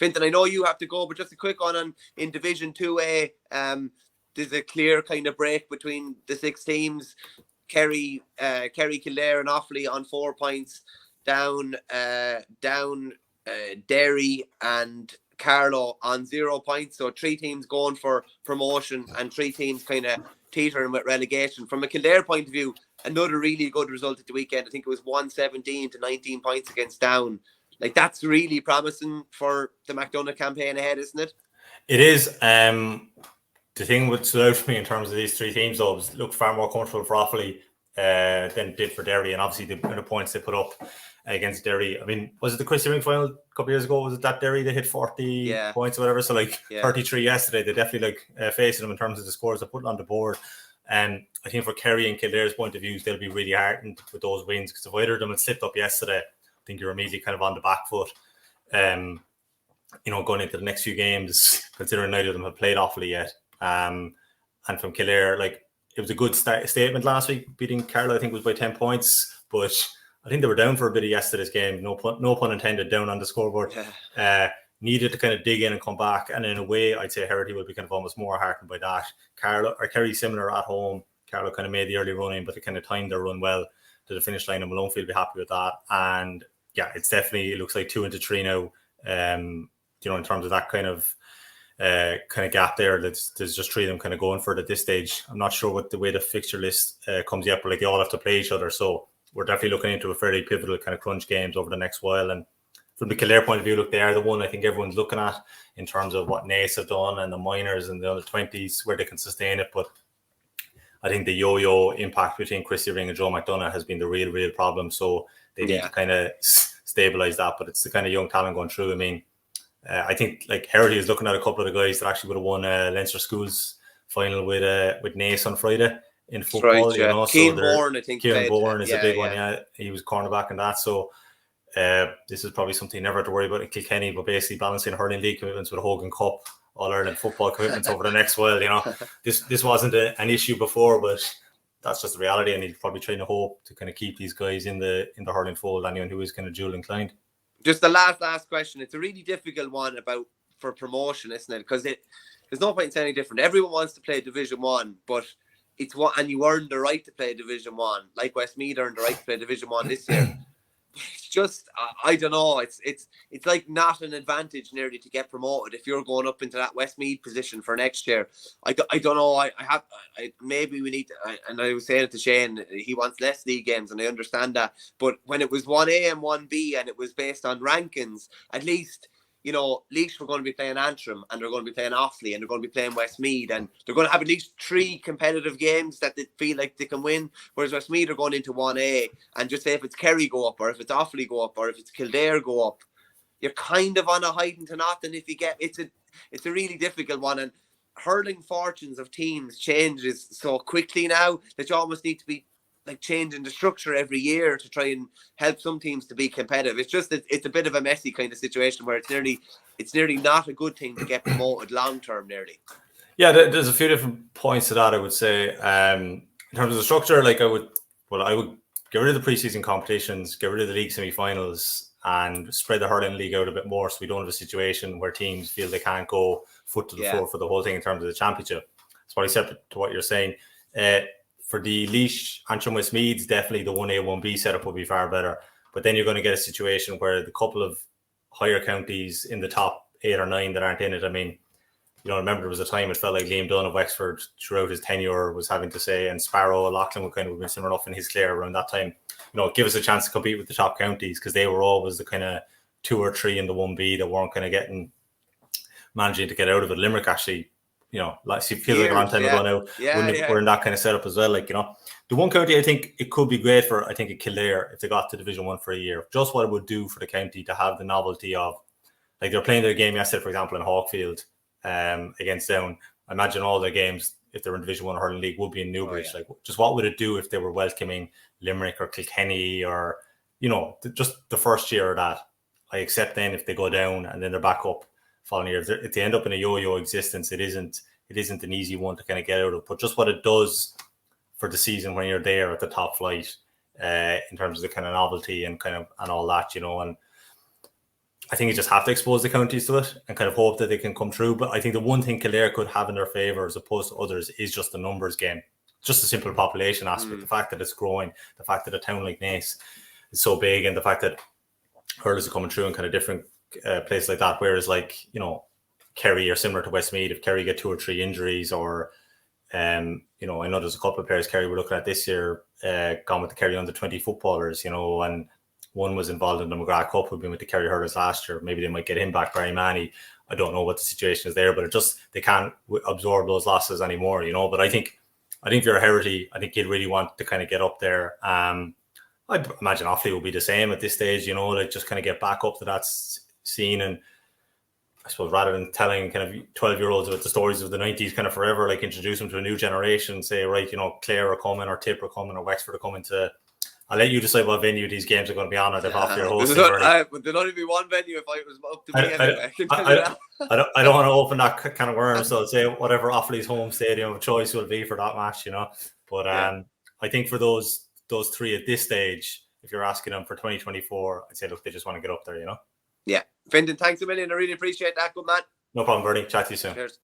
Fintan, I know you have to go, but just a quick one in Division 2A. There's a clear kind of break between the 6 teams. Kerry, Kildare and Offaly on 4 points, down Derry and Carlow on 0 points. So 3 teams going for promotion and 3 teams kind of teetering with relegation. From a Kildare point of view, another really good result at the weekend. I think it was 117 to 19 points against Down. Like, that's really promising for the McDonagh campaign ahead, isn't it? It is. The thing that stood out for me in terms of these 3 teams, though, was look far more comfortable for Offaly than it did for Derry, and obviously the points they put up against Derry. I mean, was it the Christy Ring final a couple of years ago? Was it that Derry they hit 40 points or whatever? So 33 yesterday. They definitely facing them in terms of the scores they put on the board. And I think for Kerry and Kildare's point of view, they'll be really hardened with those wins, because if either of them had slipped up yesterday, I think you're immediately kind of on the back foot. Going into the next few games, considering neither of them have played Offaly yet. And from Kildare, it was a good statement last week, beating Carlow, I think it was by 10 points, but I think they were down for a bit of yesterday's game, no pun intended, down on the scoreboard. Needed to kind of dig in and come back, and in a way I'd say Herity will be kind of almost more heartened by that. Kerry similar at home. Carlow kind of made the early running, but they kind of timed their run well to the finish line, and Malone will be happy with that. And yeah, it looks like 2 into 3 now, in terms of that kind of gap there. There's just 3 of them kind of going for it at this stage. I'm not sure what the way the fixture list comes yet, but they all have to play each other, so we're definitely looking into a fairly pivotal kind of crunch games over the next while. And from the Kildare point of view, look, they are the one I think everyone's looking at in terms of what Naas have done and the minors and the under 20s, where they can sustain it. But I think the yo-yo impact between Christy Ring and Joe McDonagh has been the real problem. So they need to kind of stabilise that. But it's the kind of young talent going through. I mean, I think Herity is looking at a couple of the guys that actually would have won Leinster Schools final with Naas on Friday in football. Right, Cian Bourne, I think. Cian Bourne is a big one. Yeah, he was cornerback in that. So this is probably something you never have to worry about in Kilkenny, but basically balancing hurling league commitments with a Hogan Cup, All-Ireland football commitments over the next while. This wasn't an issue before, but that's just the reality, and he's probably trying to hope to kind of keep these guys in the hurling fold, anyone who is kind of dual inclined. Just the last question. It's a really difficult one for promotion, isn't it? Because there's no point in saying any different. Everyone wants to play Division 1, but and you earn the right to play Division 1, like Westmeath earned the right to play Division 1 this year. It's just, I don't know. It's like not an advantage nearly to get promoted if you're going up into that Westmeath position for next year. I don't know. Maybe we need to, and I was saying it to Shane, he wants less league games, and I understand that. But when it was 1A and 1B and it was based on rankings, at least, Laois were going to be playing Antrim, and they're going to be playing Offaly, and they're going to be playing Westmeath, and they're going to have at least 3 competitive games that they feel like they can win. Whereas Westmeath are going into 1A, and just say if it's Kerry go up, or if it's Offaly go up, or if it's Kildare go up, you're kind of on a hiding to nothing. If you get it's a really difficult one, and hurling fortunes of teams changes so quickly now that you almost need to be changing the structure every year to try and help some teams to be competitive. It's just it's a bit of a messy kind of situation where it's nearly not a good thing to get promoted long term. Nearly. Yeah, there's a few different points to that. I would say in terms of the structure, I would get rid of the preseason competitions, get rid of the league semi-finals, and spread the hurling league out a bit more, so we don't have a situation where teams feel they can't go foot to the floor for the whole thing in terms of the championship. It's probably separate to what you're saying. For the Laois, Antrim, Westmeaths, definitely the 1A, 1B setup would be far better. But then you're going to get a situation where the couple of higher counties in the top 8 or 9 that aren't in it, I mean, remember there was a time it felt like Liam Dunn of Wexford throughout his tenure was having to say, and Sparrow, Loughlin would kind of have been similar enough in his Clare around that time, give us a chance to compete with the top counties, because they were always the kind of 2 or 3 in the 1B that weren't kind of managing to get out of it. Limerick actually, it feels like a long time ago now. We're in that kind of setup as well. The one county I think it could be great for, I think, a Kildare if they got to Division 1 for a year. Just what it would do for the county to have the novelty of, they're playing their game yesterday, for example, in Hawkfield against Down. I imagine all their games, if they're in Division 1 Hurling League, would be in Newbridge. Just what would it do if they were welcoming Limerick or Kilkenny or, just the first year of that? I accept then if they go down and then they're back up following year. If they end up in a yo-yo existence, it isn't an easy one to kind of get out of. But just what it does for the season when you're there at the top flight, in terms of the kind of novelty and all that, and I think you just have to expose the counties to it and kind of hope that they can come through. But I think the one thing Kildare could have in their favour as opposed to others is just the numbers game. Just a simple population aspect. The fact that it's growing, the fact that a town like Naas is so big, and the fact that hurlers are coming through in kind of different places like that. Whereas, like, you know, Kerry are similar to Westmeath. If Kerry get 2 or 3 injuries, or you know, I know there's a couple of players Kerry were looking at this year, gone with the Kerry under-20 footballers, you know, and one was involved in the McGrath Cup, who'd been with the Kerry hurlers last year. Maybe they might get him back, Barry Manny. I don't know what the situation is there, but it just, they can't absorb those losses anymore, you know. But I think if you're a Heritage, I think you'd really want to kind of get up there. I'd imagine Offaly will be the same at this stage, you know, like just kind of get back up to that scene. And I suppose rather than telling kind of 12-year-olds about the stories of the 90s kind of forever, like introduce them to a new generation, say, right, you know, Clare are coming, or Tip are coming, or Wexford are coming to. I'll let you decide what venue these games are going to be on. I'd have off your hosting. There'd only be one venue if it was up to me anyway. I don't want to open that kind of worm, so I'd say whatever Offaly's home stadium of choice will be for that match, you know. But I think for those 3 at this stage, if you're asking them for 2024, I'd say, look, they just want to get up there, you know. Yeah. Fintan, thanks a million. I really appreciate that. Good man. No problem, Bernie. Chat to you soon. Cheers.